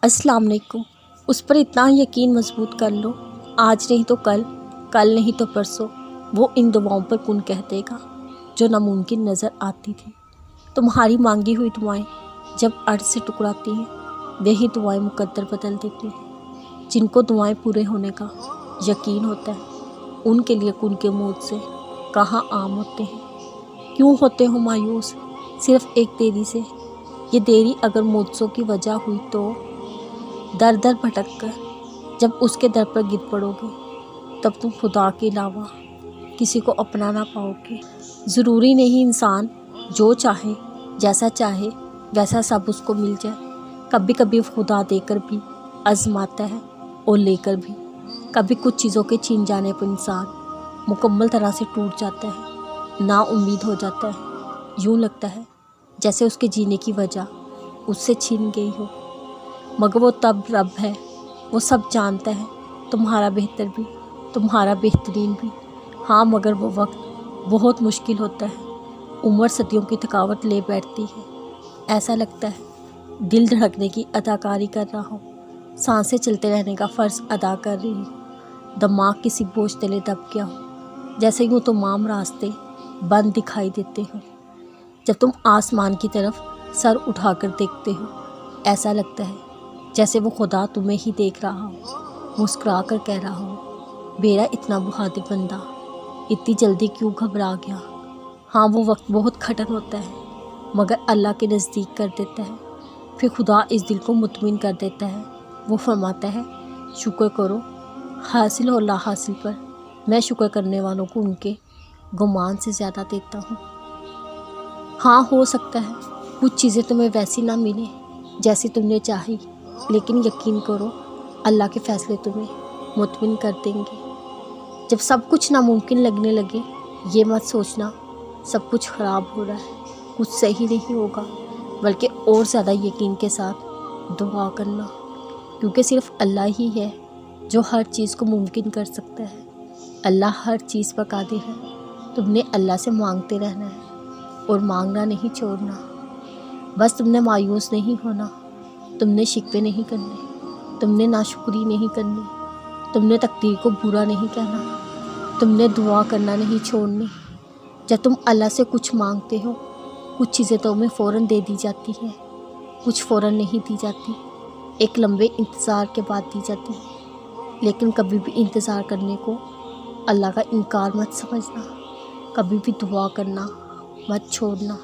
अस्सलाम वालेकुम। उस पर इतना यकीन मजबूत कर लो, आज नहीं तो कल, कल नहीं तो परसों, वो इन दुआओं पर कौन कह देगा जो नामुमकिन नज़र आती थी। तुम्हारी मांगी हुई दुआएं जब अर्ज़ से टुकराती हैं, वही दुआएं मुकद्दर बदल देती हैं। जिनको दुआएं पूरे होने का यकीन होता है, उनके लिए कुन के मौत से कहाँ आम होते हैं। क्यों होते हो मायूस सिर्फ़ एक देरी से? ये देरी अगर मौजों की वजह हुई तो दर दर भटक कर जब उसके दर पर गिर पड़ोगे, तब तुम खुदा के अलावा किसी को अपना ना पाओगे। ज़रूरी नहीं इंसान जो चाहे, जैसा चाहे वैसा सब उसको मिल जाए। कभी कभी खुदा देकर भी आजमाता है और लेकर भी। कभी कुछ चीज़ों के छीन जाने पर इंसान मुकम्मल तरह से टूट जाता है, ना उम्मीद हो जाता है। यूँ लगता है जैसे उसके जीने की वजह उससे छीन गई हो। मगर वो तब रब है, वो सब जानता है, तुम्हारा बेहतर भी, तुम्हारा बेहतरीन भी। हाँ, मगर वो वक्त बहुत मुश्किल होता है। उम्र सदियों की थकावट ले बैठती है। ऐसा लगता है दिल धड़कने की अदाकारी कर रहा हो, सांसें चलते रहने का फ़र्ज़ अदा कर रही हो, दिमाग किसी बोझ तले दब गया हो। जैसे यूँ तमाम रास्ते बंद दिखाई देते हो। जब तुम आसमान की तरफ सर उठाकर देखते हो, ऐसा लगता है जैसे वो खुदा तुम्हें ही देख रहा हो, मुस्कुरा कर कह रहा हो, मेरा इतना बहादुर बंदा इतनी जल्दी क्यों घबरा गया। हाँ, वो वक्त बहुत कठिन होता है, मगर अल्लाह के नज़दीक कर देता है। फिर खुदा इस दिल को मुतमिन कर देता है। वो फरमाता है, शुक्र करो, हासिल हो ला हासिल पर मैं शुक्र करने वालों को उनके गुमान से ज़्यादा देता हूँ। हाँ, हो सकता है कुछ चीज़ें तुम्हें वैसी ना मिले जैसी तुमने चाही, लेकिन यकीन करो अल्लाह के फ़ैसले तुम्हें मुतमिन कर देंगे। जब सब कुछ नामुमकिन लगने लगे, ये मत सोचना सब कुछ ख़राब हो रहा है, कुछ सही नहीं होगा, बल्कि और ज़्यादा यकीन के साथ दुआ करना, क्योंकि सिर्फ़ अल्लाह ही है जो हर चीज़ को मुमकिन कर सकता है। अल्लाह हर चीज़ पर कादिर है। तुमने अल्लाह से मांगते रहना है और मांगना नहीं छोड़ना। बस तुमने मायूस नहीं होना, तुमने शिकवे नहीं करने, तुमने नाशुक्री नहीं करनी, तुमने तकदीर को बुरा नहीं कहना, तुमने दुआ करना नहीं छोड़नी। जब तुम अल्लाह से कुछ मांगते हो, कुछ चीज़ें तो तुम्हें फ़ौरन दे दी जाती हैं, कुछ फ़ौरन नहीं दी जाती, एक लंबे इंतज़ार के बाद दी जाती है। लेकिन कभी भी इंतज़ार करने को अल्लाह का इनकार मत समझना, कभी भी दुआ करना मत छोड़ना।